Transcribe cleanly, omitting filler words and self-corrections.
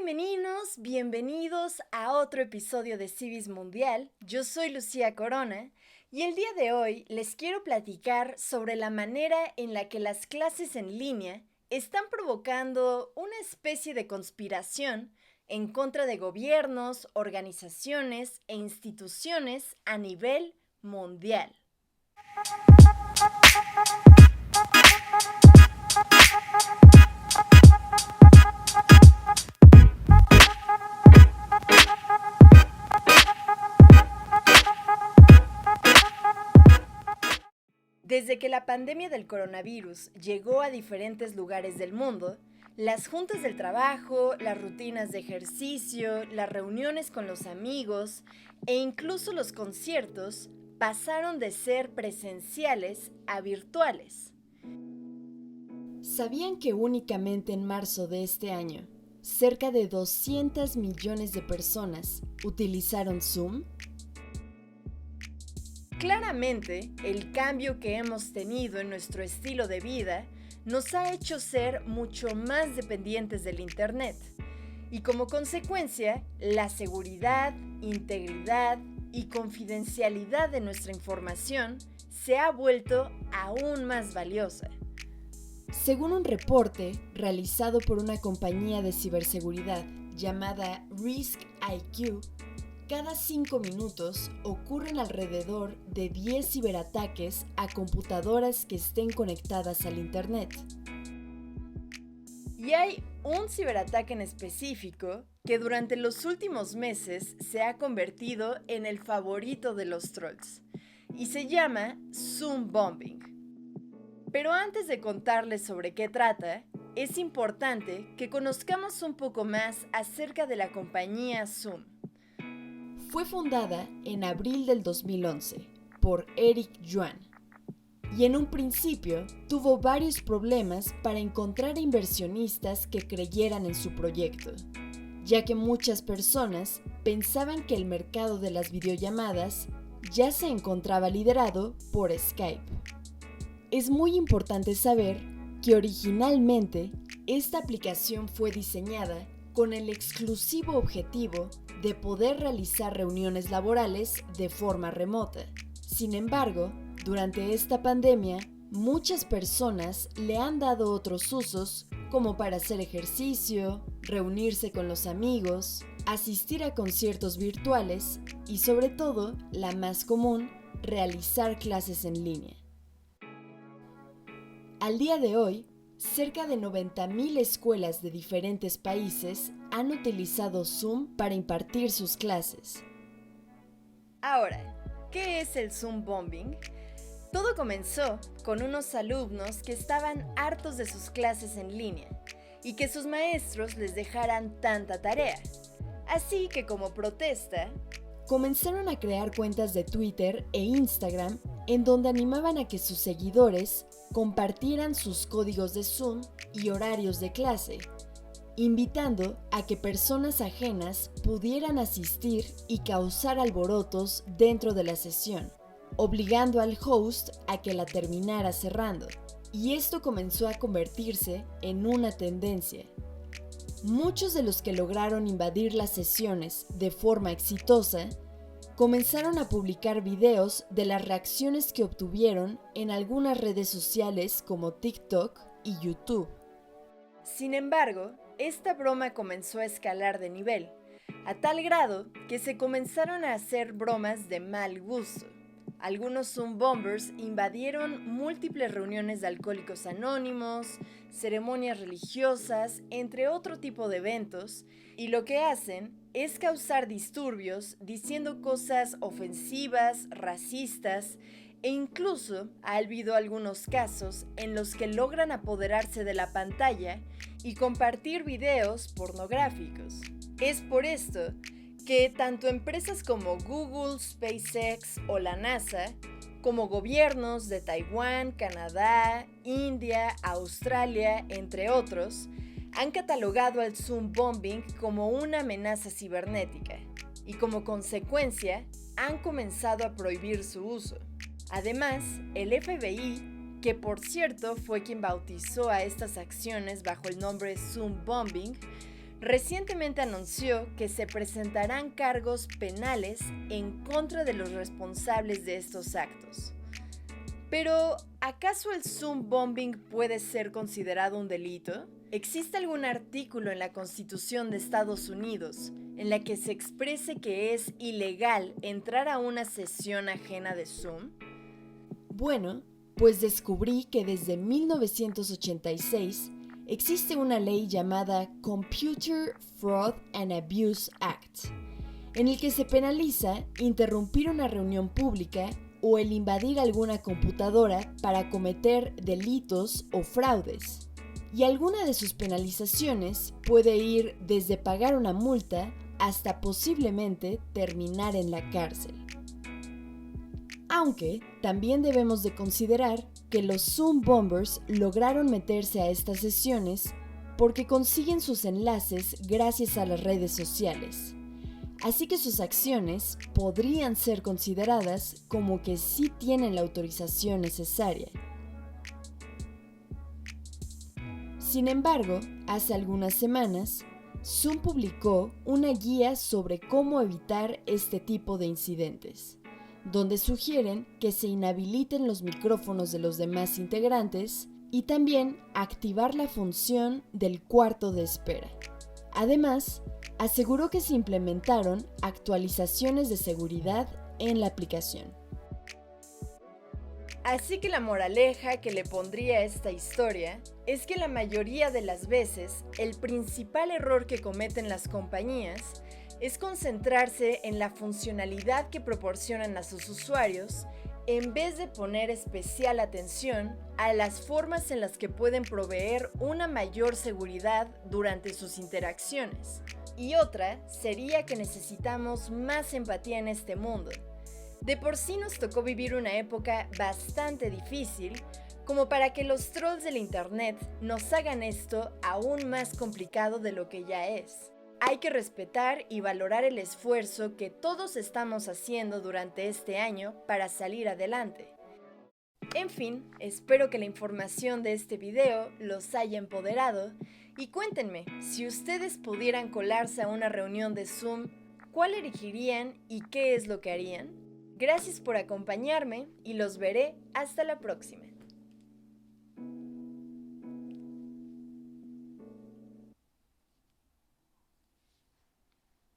meninos, bienvenidos a otro episodio de Civis Mundial. Yo soy Lucía Corona y el día de hoy les quiero platicar sobre la manera en la que las clases en línea están provocando una especie de conspiración en contra de gobiernos, organizaciones e instituciones a nivel mundial. Desde que la pandemia del coronavirus llegó a diferentes lugares del mundo, las juntas del trabajo, las rutinas de ejercicio, las reuniones con los amigos e incluso los conciertos pasaron de ser presenciales a virtuales. ¿Sabían que únicamente en marzo de este año, cerca de 200 millones de personas utilizaron Zoom? Claramente, el cambio que hemos tenido en nuestro estilo de vida nos ha hecho ser mucho más dependientes del Internet y como consecuencia, la seguridad, integridad y confidencialidad de nuestra información se ha vuelto aún más valiosa. Según un reporte realizado por una compañía de ciberseguridad llamada RiskIQ, cada 5 minutos ocurren alrededor de 10 ciberataques a computadoras que estén conectadas al Internet. Y hay un ciberataque en específico que durante los últimos meses se ha convertido en el favorito de los trolls y se llama Zoom Bombing. Pero antes de contarles sobre qué trata, es importante que conozcamos un poco más acerca de la compañía Zoom. Fue fundada en abril del 2011 por Eric Yuan y en un principio tuvo varios problemas para encontrar inversionistas que creyeran en su proyecto, ya que muchas personas pensaban que el mercado de las videollamadas ya se encontraba liderado por Skype. Es muy importante saber que originalmente esta aplicación fue diseñada con el exclusivo objetivo de poder realizar reuniones laborales de forma remota. Sin embargo, durante esta pandemia, muchas personas le han dado otros usos como para hacer ejercicio, reunirse con los amigos, asistir a conciertos virtuales y sobre todo, la más común, realizar clases en línea. Al día de hoy, cerca de 90,000 escuelas de diferentes países han utilizado Zoom para impartir sus clases. Ahora, ¿qué es el Zoom Bombing? Todo comenzó con unos alumnos que estaban hartos de sus clases en línea y que sus maestros les dejaran tanta tarea. Así que como protesta, comenzaron a crear cuentas de Twitter e Instagram en donde animaban a que sus seguidores compartieran sus códigos de Zoom y horarios de clase, invitando a que personas ajenas pudieran asistir y causar alborotos dentro de la sesión, obligando al host a que la terminara cerrando. Y esto comenzó a convertirse en una tendencia. Muchos de los que lograron invadir las sesiones de forma exitosa comenzaron a publicar videos de las reacciones que obtuvieron en algunas redes sociales como TikTok y YouTube. Sin embargo, esta broma comenzó a escalar de nivel, a tal grado que se comenzaron a hacer bromas de mal gusto. Algunos Zoom Bombers invadieron múltiples reuniones de alcohólicos anónimos, ceremonias religiosas, entre otro tipo de eventos, y lo que hacen es causar disturbios diciendo cosas ofensivas, racistas, e incluso ha habido algunos casos en los que logran apoderarse de la pantalla y compartir videos pornográficos. Es por esto que tanto empresas como Google, SpaceX o la NASA, como gobiernos de Taiwán, Canadá, India, Australia, entre otros, han catalogado al Zoom Bombing como una amenaza cibernética y como consecuencia han comenzado a prohibir su uso. Además, el FBI, que por cierto fue quien bautizó a estas acciones bajo el nombre Zoom Bombing, recientemente anunció que se presentarán cargos penales en contra de los responsables de estos actos. Pero, ¿acaso el Zoom bombing puede ser considerado un delito? ¿Existe algún artículo en la Constitución de Estados Unidos en la que se exprese que es ilegal entrar a una sesión ajena de Zoom? Bueno, pues descubrí que desde 1986 existe una ley llamada Computer Fraud and Abuse Act, en el que se penaliza interrumpir una reunión pública o el invadir alguna computadora para cometer delitos o fraudes. Y alguna de sus penalizaciones puede ir desde pagar una multa hasta posiblemente terminar en la cárcel. Aunque también debemos de considerar que los Zoom bombers lograron meterse a estas sesiones porque consiguen sus enlaces gracias a las redes sociales. Así que sus acciones podrían ser consideradas como que sí tienen la autorización necesaria. Sin embargo, hace algunas semanas, Zoom publicó una guía sobre cómo evitar este tipo de incidentes, donde sugieren que se inhabiliten los micrófonos de los demás integrantes y también activar la función del cuarto de espera. Además, aseguró que se implementaron actualizaciones de seguridad en la aplicación. Así que la moraleja que le pondría a esta historia es que la mayoría de las veces el principal error que cometen las compañías es concentrarse en la funcionalidad que proporcionan a sus usuarios en vez de poner especial atención a las formas en las que pueden proveer una mayor seguridad durante sus interacciones. Y otra sería que necesitamos más empatía en este mundo. De por sí nos tocó vivir una época bastante difícil, como para que los trolls del internet nos hagan esto aún más complicado de lo que ya es. Hay que respetar y valorar el esfuerzo que todos estamos haciendo durante este año para salir adelante. En fin, espero que la información de este video los haya empoderado y cuéntenme, si ustedes pudieran colarse a una reunión de Zoom, ¿cuál elegirían y qué es lo que harían? Gracias por acompañarme y los veré hasta la próxima.